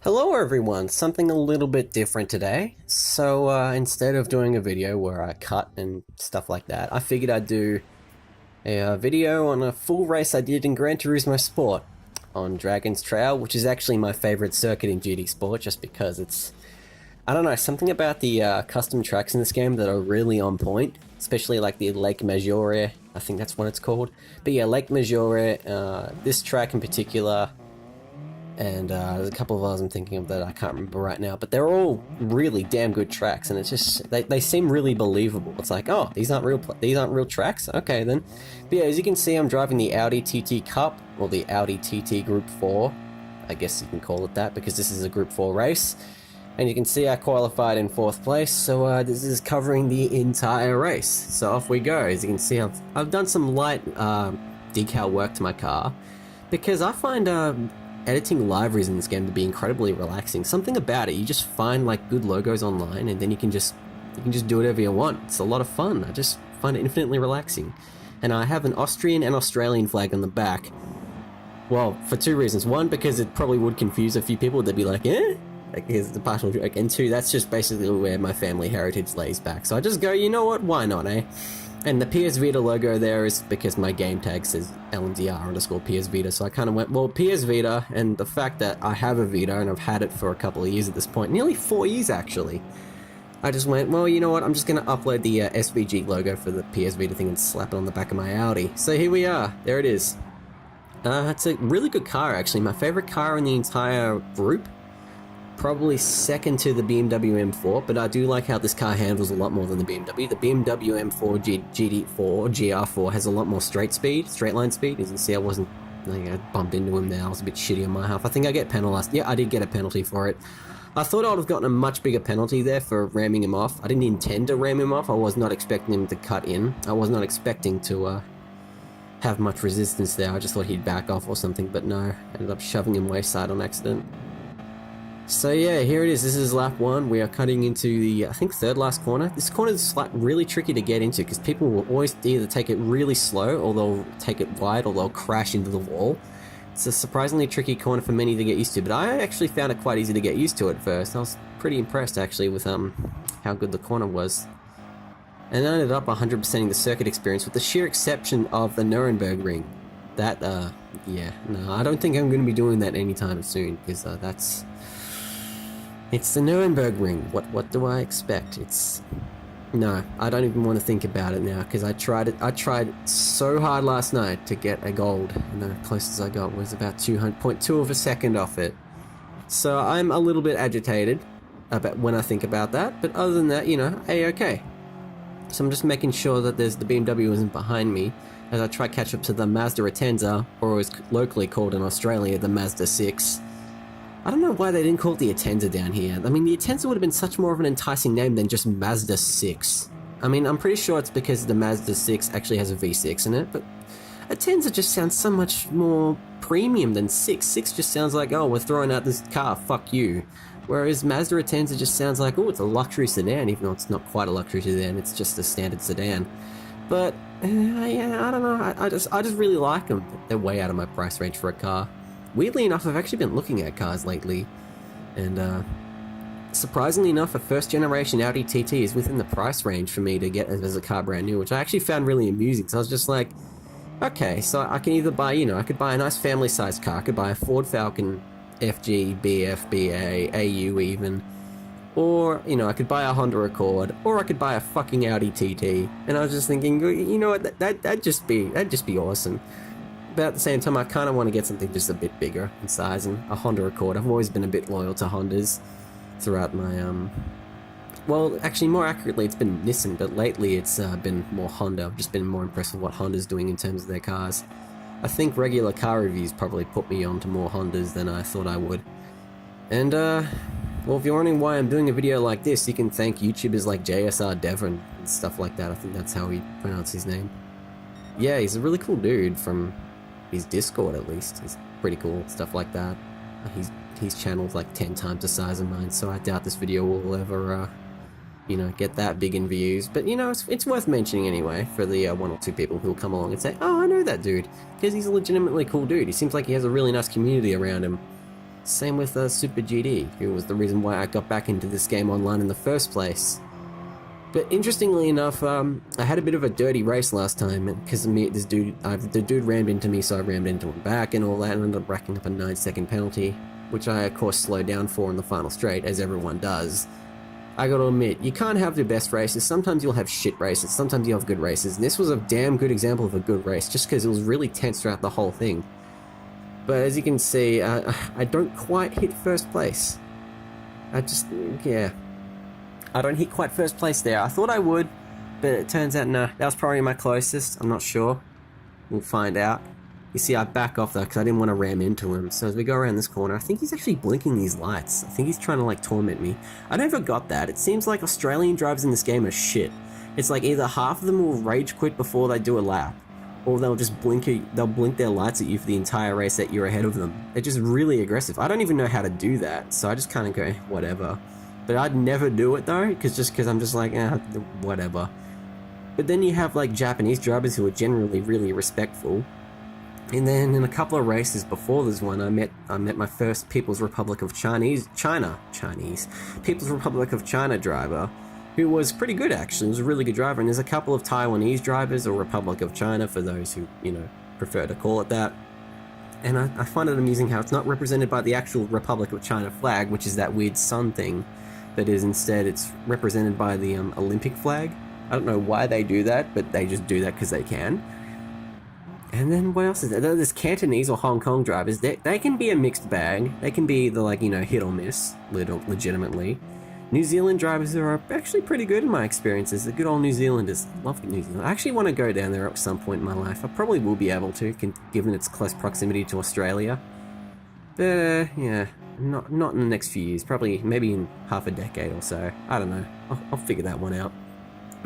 Hello everyone, something a little bit different today. So instead of doing a video where I cut and stuff like that, I figured I'd do a video on a full race I did in Gran Turismo Sport on Dragon's Trail, which is actually my favorite circuit in GT Sport just because it's, I don't know, something about the custom tracks in this game that are really on point, especially like the Lake Maggiore, I think that's what it's called. But yeah, Lake Maggiore, this track in particular, and there's a couple of others I'm thinking of that I can't remember right now, but they're all really damn good tracks, and it's just they seem really believable. It's like, oh, these aren't real tracks. Okay then. But yeah, as you can see, I'm driving the Audi TT Cup, or the Audi TT Gr.4. I guess you can call it that because this is a Group 4 race, and you can see I qualified in 4th place. So this is covering the entire race. So off we go. As you can see, I've done some light decal work to my car because I find editing liveries in this game to be incredibly relaxing. Something about it, you just find like good logos online and then you can just do whatever you want. It's a lot of fun. I just find it infinitely relaxing. And I have an Austrian and Australian flag on the back. Well, for two reasons. One, because it probably would confuse a few people. They'd be like, eh? Like, here's the partial joke. And two, that's just basically where my family heritage lays back. So I just go, you know what? Why not, eh? And the PS Vita logo there is because my game tag says LMZR_PS Vita, so I kind of went, well, PS Vita, and the fact that I have a Vita, and I've had it for a couple of years at this point, nearly 4 years actually, I just went, well, you know what, I'm just going to upload the SVG logo for the PS Vita thing and slap it on the back of my Audi. So here we are, there it is. It's a really good car actually, my favorite car in the entire group. Probably second to the BMW M4, but I do like how this car handles a lot more than the BMW. The BMW M4 GT4 or GR4 has a lot more straight line speed. As you can see, I bumped into him there. I was a bit shitty on my half. I think I get penalized. Yeah, I did get a penalty for it. I thought I would have gotten a much bigger penalty there for ramming him off. I didn't intend to ram him off. I was not expecting him to cut in. I was not expecting to have much resistance there. I just thought he'd back off or something, but no. Ended up shoving him wayside on accident. So yeah, here it is. This is lap 1. We are cutting into the, I think, third last corner. This corner is like really tricky to get into because people will always either take it really slow or they'll take it wide or they'll crash into the wall. It's a surprisingly tricky corner for many to get used to, but I actually found it quite easy to get used to at first. I was pretty impressed actually with how good the corner was. And I ended up 100%ing the circuit experience with the sheer exception of the Nuremberg ring. That, yeah, no, I don't think I'm going to be doing that anytime soon because it's the Nuremberg ring. What do I expect? No, I don't even want to think about it now because I tried so hard last night to get a gold, and the closest I got was about 0.2 of a second off it. So I'm a little bit agitated about when I think about that, but other than that, you know, A-okay. So I'm just making sure that the BMW isn't behind me as I try catch up to the Mazda Atenza, or as locally called in Australia, the Mazda 6. I don't know why they didn't call it the Atenza down here. I mean, the Atenza would have been such more of an enticing name than just Mazda 6. I mean, I'm pretty sure it's because the Mazda 6 actually has a V6 in it, but Atenza just sounds so much more premium than 6. 6 just sounds like, oh, we're throwing out this car, fuck you. Whereas Mazda Atenza just sounds like, oh, it's a luxury sedan, even though it's not quite a luxury sedan, it's just a standard sedan. But, yeah, I don't know, I just really like them. They're way out of my price range for a car. Weirdly enough, I've actually been looking at cars lately, and surprisingly enough, a first-generation Audi TT is within the price range for me to get as a car brand new, which I actually found really amusing. So I was just like, okay, so I can either buy, you know, I could buy a nice family-sized car, I could buy a Ford Falcon FG, BF, BA, AU even, or, you know, I could buy a Honda Accord, or I could buy a fucking Audi TT, and I was just thinking, you know what, that'd just be awesome. But at the same time, I kind of want to get something just a bit bigger in size, and a Honda Accord. I've always been a bit loyal to Hondas throughout my, well, actually, more accurately, it's been Nissan, but lately it's been more Honda. I've just been more impressed with what Honda's doing in terms of their cars. I think regular car reviews probably put me onto more Hondas than I thought I would. And, well, if you're wondering why I'm doing a video like this, you can thank YouTubers like JSR Devon and stuff like that. I think that's how he pronounced his name. Yeah, he's a really cool dude from his Discord, at least. He's pretty cool, stuff like that. His channel's like 10 times the size of mine, so I doubt this video will ever, you know, get that big in views. But, you know, it's worth mentioning anyway for the 1 or 2 people who'll come along and say, oh, I know that dude, because he's a legitimately cool dude. He seems like he has a really nice community around him. Same with Super GD, who was the reason why I got back into this game online in the first place. But interestingly enough, I had a bit of a dirty race last time because the dude rammed into me, so I rammed into him back and all that, and ended up racking up a 9-second penalty, which I of course slowed down for in the final straight, as everyone does. I gotta admit, you can't have the best races. Sometimes you'll have shit races, sometimes you'll have good races, and this was a damn good example of a good race, just because it was really tense throughout the whole thing. But as you can see, I don't quite hit first place. Yeah. I don't hit quite first place there. I thought I would, but it turns out, no. That was probably my closest. I'm not sure. We'll find out. You see, I back off though, because I didn't want to ram into him. So as we go around this corner, I think he's actually blinking these lights. I think he's trying to, like, torment me. I never got that. It seems like Australian drivers in this game are shit. It's like either half of them will rage quit before they do a lap, or they'll just blink their lights at you for the entire race that you're ahead of them. They're just really aggressive. I don't even know how to do that, so I just kind of go, whatever. But I'd never do it though, because I'm just like, whatever. But then you have like Japanese drivers who are generally really respectful. And then in a couple of races before this one, I met my first People's Republic of People's Republic of China driver, who was pretty good actually. He was a really good driver. And there's a couple of Taiwanese drivers, or Republic of China for those who, prefer to call it that. And I find it amusing how it's not represented by the actual Republic of China flag, which is that weird sun thing. That is, instead, it's represented by the Olympic flag. I don't know why they do that, but they just do that because they can. And then what else is there? There's Cantonese or Hong Kong drivers. They can be a mixed bag. They can be the, hit or miss, legitimately. New Zealand drivers are actually pretty good in my experiences. The good old New Zealanders. Love New Zealand. I actually want to go down there at some point in my life. I probably will be able to, given its close proximity to Australia. But, yeah. Not in the next few years, probably maybe in half a decade or so. I don't know. I'll figure that one out.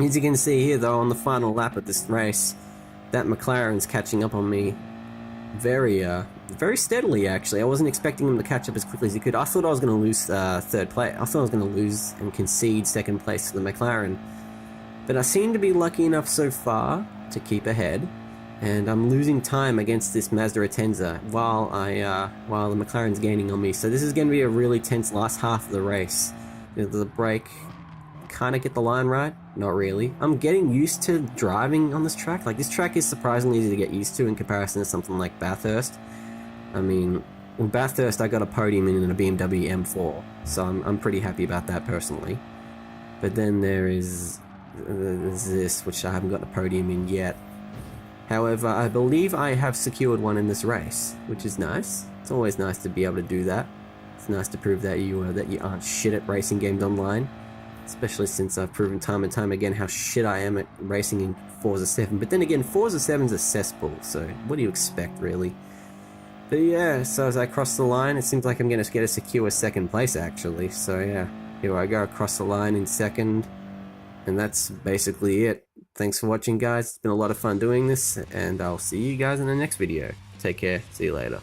As you can see here though, on the final lap of this race, that McLaren's catching up on me very steadily actually. I wasn't expecting him to catch up as quickly as he could. I thought I was going to lose third place. I thought I was going to lose and concede second place to the McLaren. But I seem to be lucky enough so far to keep ahead. And I'm losing time against this Mazda Atenza while the McLaren's gaining on me. So this is going to be a really tense last half of the race. The brake, kind of get the line right? Not really. I'm getting used to driving on this track. Like, this track is surprisingly easy to get used to in comparison to something like Bathurst. I mean, in Bathurst I got a podium in a BMW M4, so I'm pretty happy about that personally. But then there's this, which I haven't got a podium in yet. However, I believe I have secured one in this race, which is nice. It's always nice to be able to do that. It's nice to prove that you aren't shit at racing games online, especially since I've proven time and time again how shit I am at racing in Forza 7. But then again, Forza 7's a cesspool, so what do you expect, really? But yeah, so as I cross the line, it seems like I'm going to get a secure second place, actually. So yeah, here I go across the line in second, and that's basically it. Thanks for watching, guys. It's been a lot of fun doing this, and I'll see you guys in the next video. Take care. See you later.